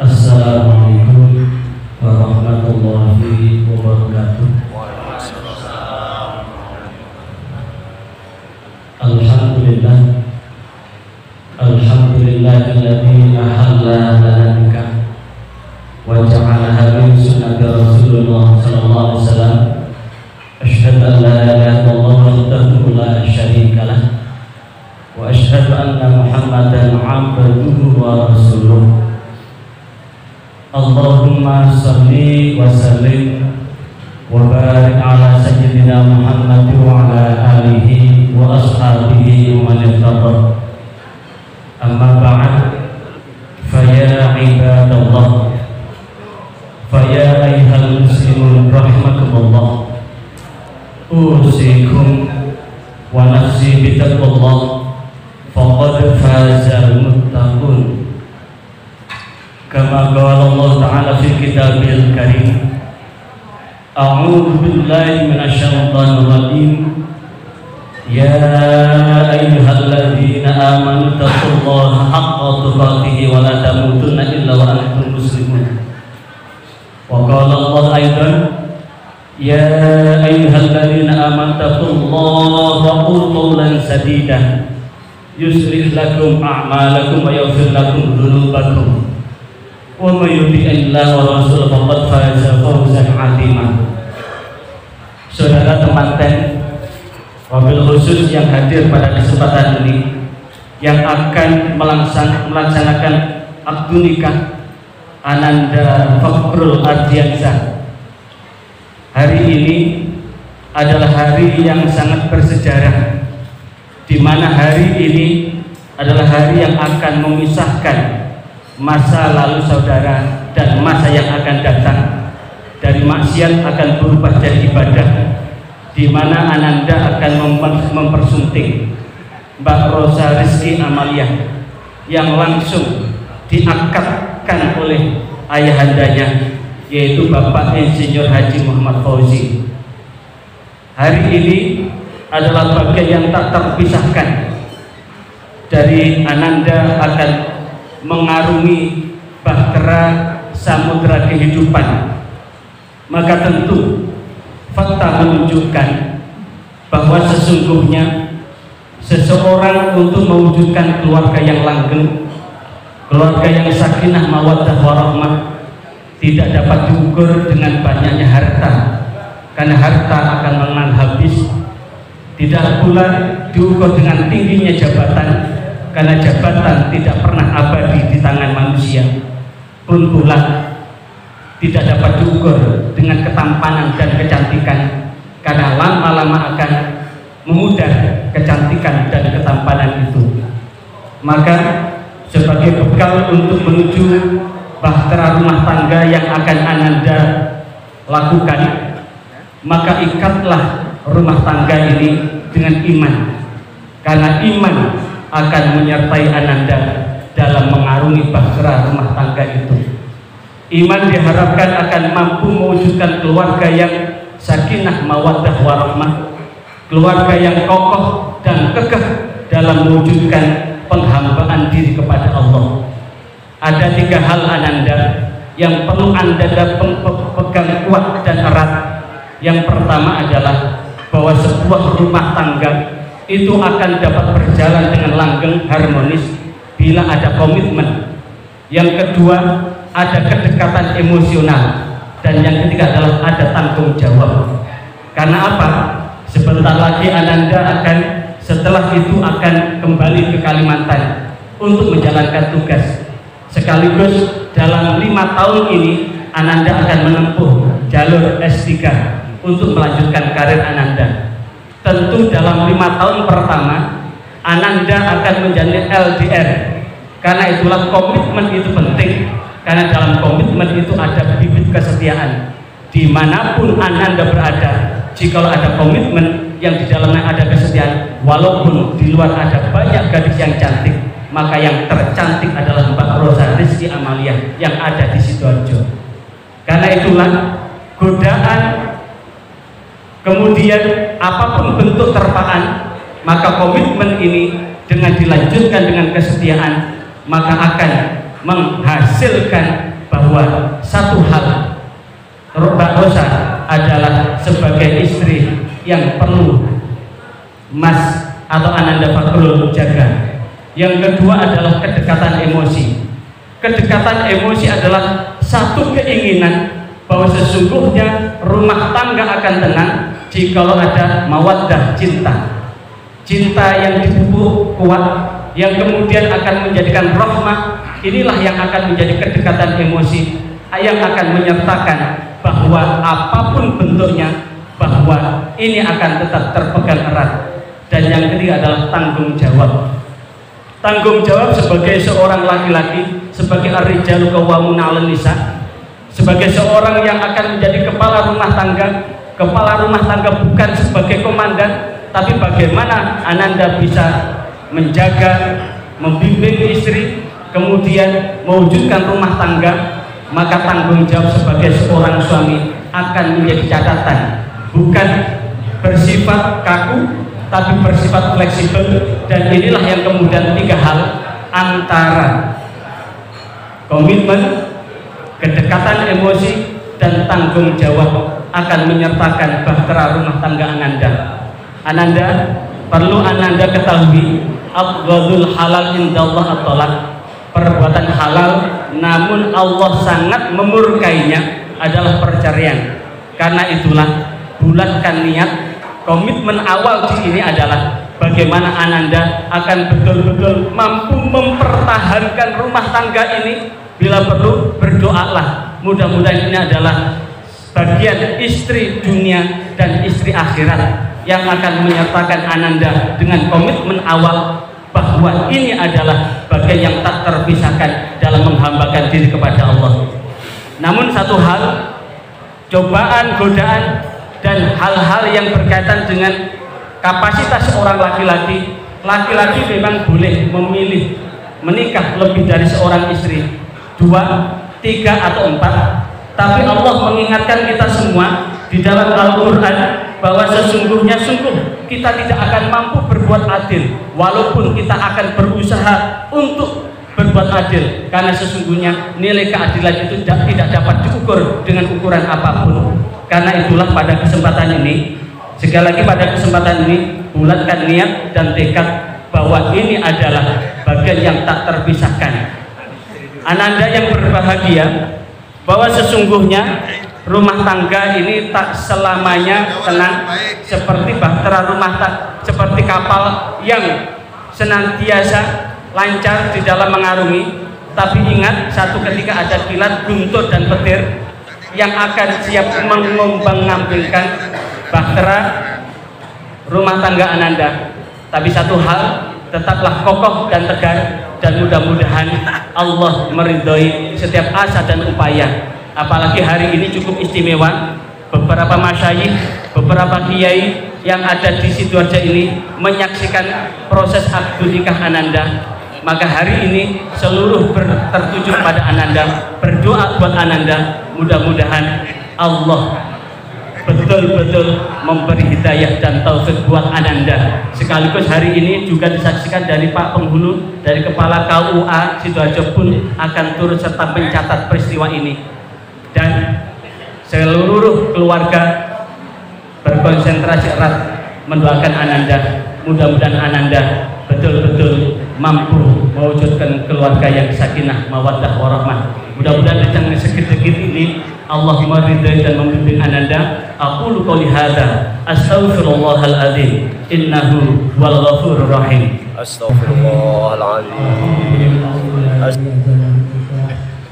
Assalamualaikum warahmatullahi wabarakatuh. Alhamdulillah, alhamdulillahilladzi ahalla lana nikah wa ja'alaha min sunnati Rasulullah sallallahu alaihi wasallam. Asyhadu an la ilaha illallah wahdahu la syarika lah wa asyhadu anna Muhammadan 'abduhu wa rasuluh. Allahumma salli wa sallim wa barik ala sayyidina Muhammad wa ala alihi wa ashabihi wa man ittaba. Amma ba'd, fa ya ibadallah, fa ya ayyuhal muslimun rahimakumullah, usikum wa nafsi bitaqwallah, faqad fazal muttaqun. Kama qala Allah Ta'ala fi kitabil karim, a'udzu billahi minasyaitonir rajim. Ya ayyuhalladzina amanu taqullaha haqqa tuqatih wa la tamutunna illa wa antum muslimun. Wa qala Allah aidan, ya ayyuhalladzina amanu taqullaha wa qulu qawlan sadida yuslih lakum a'malakum wa yaghfir lakum dhunubakum wa may yuti'illaha wa rasulahu faqad faza fawzan 'azima. Saudara temanten, wabil khusus yang hadir pada kesempatan ini, yang akan melaksanakan akad nikah Ananda Fakhrul Ardiansyah. Hari ini adalah hari yang sangat bersejarah, di mana hari ini adalah hari yang akan memisahkan masa lalu saudara dan masa yang akan datang. Dari maksiat akan berubah jadi ibadah, di mana Ananda akan mempersunting Mbak Rosa Rizky Amalia yang langsung diakadkan oleh ayahandanya, yaitu Bapak Insinyur Haji Muhammad Fauzi. Hari ini adalah bagian yang tak terpisahkan dari Ananda akan mengarungi bahtera samudra kehidupan. Maka tentu fakta menunjukkan bahwa sesungguhnya seseorang untuk mewujudkan keluarga yang langgeng, keluarga yang sakinah mawaddah warahmah, tidak dapat diukur dengan banyaknya harta, karena harta akan mengenal habis. Tidak pula diukur dengan tingginya jabatan, karena jabatan tidak pernah abadi di tangan manusia. Pun pula tidak dapat diukur dengan ketampanan dan kecantikan, karena lama-lama akan memudar kecantikan dan ketampanan itu. Maka sebagai bekal untuk menuju bahtera rumah tangga yang akan Ananda lakukan, maka ikatlah rumah tangga ini dengan iman, karena iman akan menyertai Ananda dalam mengarungi bahtera rumah tangga itu. Iman diharapkan akan mampu mewujudkan keluarga yang sakinah mawaddah warahmah, keluarga yang kokoh dan kekeh dalam mewujudkan penghambaan diri kepada Allah. Ada 3 hal Ananda yang perlu Anda pegang kuat dan erat. Yang pertama adalah bahwa sebuah rumah tangga itu akan dapat berjalan dengan langgeng harmonis bila ada komitmen. Yang kedua, ada kedekatan emosional, dan yang ketiga adalah ada tanggung jawab. Karena apa? Sebentar lagi Ananda setelah itu akan kembali ke Kalimantan untuk menjalankan tugas. Sekaligus dalam 5 tahun ini Ananda akan menempuh jalur S3 untuk melanjutkan karir Ananda. Tentu dalam 5 tahun pertama Ananda akan menjalani LDR. Karena itulah komitmen itu penting, karena dalam komitmen itu ada bibit kesetiaan. Dimanapun Ananda berada, jika ada komitmen yang di dalamnya ada kesetiaan, walaupun di luar ada banyak gadis yang cantik, maka yang tercantik adalah Mbak Rosa Rizky Amalia yang ada di Sidoarjo. Karena itulah godaan, kemudian apapun bentuk terpaan, maka komitmen ini dengan dilanjutkan dengan kesetiaan, maka akan menghasilkan bahwa satu hal Mbak Rosa adalah sebagai istri yang perlu Mas atau Ananda Fakhrul jaga. Yang kedua adalah kedekatan emosi. Kedekatan emosi adalah satu keinginan bahwa sesungguhnya rumah tangga akan tenang jikalau ada mawaddah, cinta yang dipupuk kuat, yang kemudian akan menjadikan rahmah. Inilah yang akan menjadi kedekatan emosi, yang akan menyertakan bahwa apapun bentuknya, bahwa ini akan tetap terpegang erat. Dan yang ketiga adalah tanggung jawab. Tanggung jawab sebagai seorang laki-laki, sebagai ar-rijalu qawwamuna 'alan nisa, sebagai seorang yang akan menjadi kepala rumah tangga. Kepala rumah tangga bukan sebagai komandan, tapi bagaimana Ananda bisa menjaga, membimbing istri, kemudian mewujudkan rumah tangga. Maka tanggung jawab sebagai seorang suami akan menjadi catatan, bukan bersifat kaku tapi bersifat fleksibel. Dan inilah yang kemudian tiga hal antara komitmen, kedekatan emosi, dan tanggung jawab akan menyertakan bahtera rumah tangga Ananda. Perlu Ananda ketahui, afdhalul halal indallah at-talaq. Perbuatan halal namun Allah sangat memurkainya adalah perceraian. Karena itulah bulatkan niat. Komitmen awal di ini adalah bagaimana Ananda akan betul-betul mampu mempertahankan rumah tangga ini. Bila perlu berdoalah, mudah-mudahan ini adalah bagian istri dunia dan istri akhirat yang akan menyertakan Ananda dengan komitmen awal bahwa ini adalah bagian yang tak terpisahkan dalam menghambakan diri kepada Allah. Namun satu hal, cobaan, godaan, dan hal-hal yang berkaitan dengan kapasitas seorang laki-laki. Laki-laki memang boleh memilih menikah lebih dari seorang istri, 2, 3, atau 4. Tapi Allah mengingatkan kita semua di dalam Al-Quran bahwa sesungguhnya kita tidak akan mampu berbuat adil walaupun kita akan berusaha untuk berbuat adil, karena sesungguhnya nilai keadilan itu tidak dapat diukur dengan ukuran apapun. Karena itulah pada kesempatan ini, sekali lagi pada kesempatan ini, bulatkan niat dan tekad bahwa ini adalah bagian yang tak terpisahkan. Ananda yang berbahagia, bahwa sesungguhnya rumah tangga ini tak selamanya tenang seperti bahtera rumah tangga, seperti kapal yang senantiasa lancar di dalam mengarungi. Tapi ingat, satu ketika ada kilat, guntur, dan petir yang akan siap mengombang-ambingkan bahtera rumah tangga Ananda. Tapi satu hal, tetaplah kokoh dan tegar, dan mudah-mudahan Allah meridhoi setiap asa dan upaya. Apalagi hari ini cukup istimewa, beberapa masyayikh, beberapa kiai yang ada di Sidoarjo ini menyaksikan proses akad nikah Ananda. Maka hari ini seluruh tertuju pada Ananda, berdoa buat Ananda, mudah-mudahan Allah betul-betul memberi hidayah dan taufik buat Ananda. Sekaligus hari ini juga disaksikan dari Pak Penghulu, dari Kepala KUA Sidoarjo pun akan turut serta mencatat peristiwa ini. Dan seluruh keluarga berkonsentrasi erat mendoakan Ananda. Mudah-mudahan Ananda betul-betul mampu mewujudkan keluarga yang sakinah, mawaddah, warahmah. Mudah-mudahan dengan sedikit ini Allah meridai dan membimbing Ananda. Aqulu qouli hadza astaghfirullahal azim innahu wal ghafurur rahim. Astaghfirullahal azim.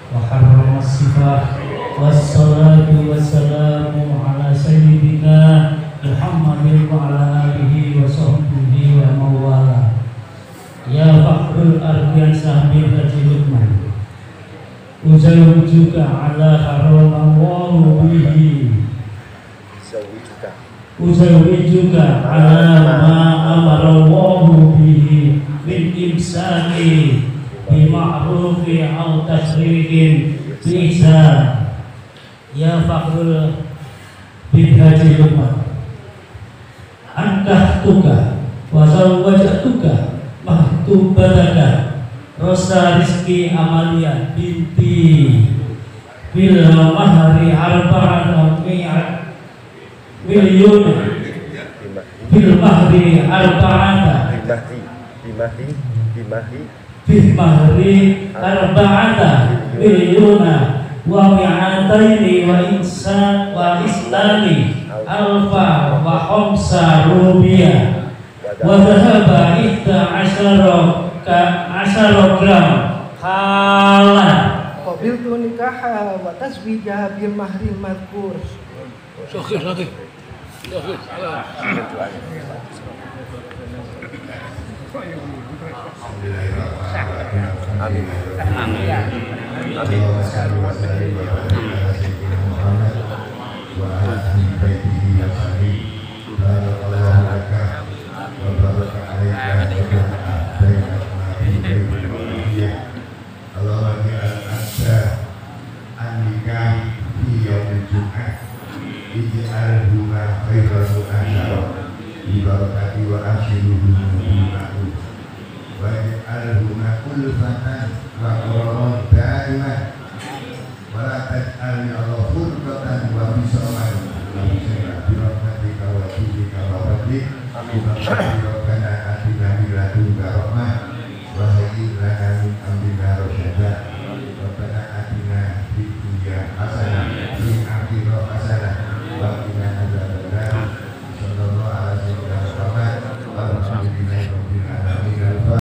Wa harrama sifat wassalatu wassalamu ala sayyidina Muhammadin wa ala alihi wa sahbihi wa mawala. Ya Fakhrul Ardian Sahbi Haji Lukman, uzawwijuka ala haramallahu bihi, uzawwijuka ala ma amarallahu bihi min imsani bi ma'rufi au tasrihin bi ihsan. Ya Fakhrul Haji Lukman, ankahtuka wa zawwajtuka mahtubataka Rosa Rizki Amalia binti bil mahri arba'ata milyun bil mahri arba'ata bil mahri arba'ata milyuna wa mi'ataini wa insan wa islami alfa wa khamsa rupiah wa dhahaba ihda asyara gram halan qabiltu nikaha wa taswijaha bil mahril madhkur. Amin. Rabbana atina fid dunya hasanah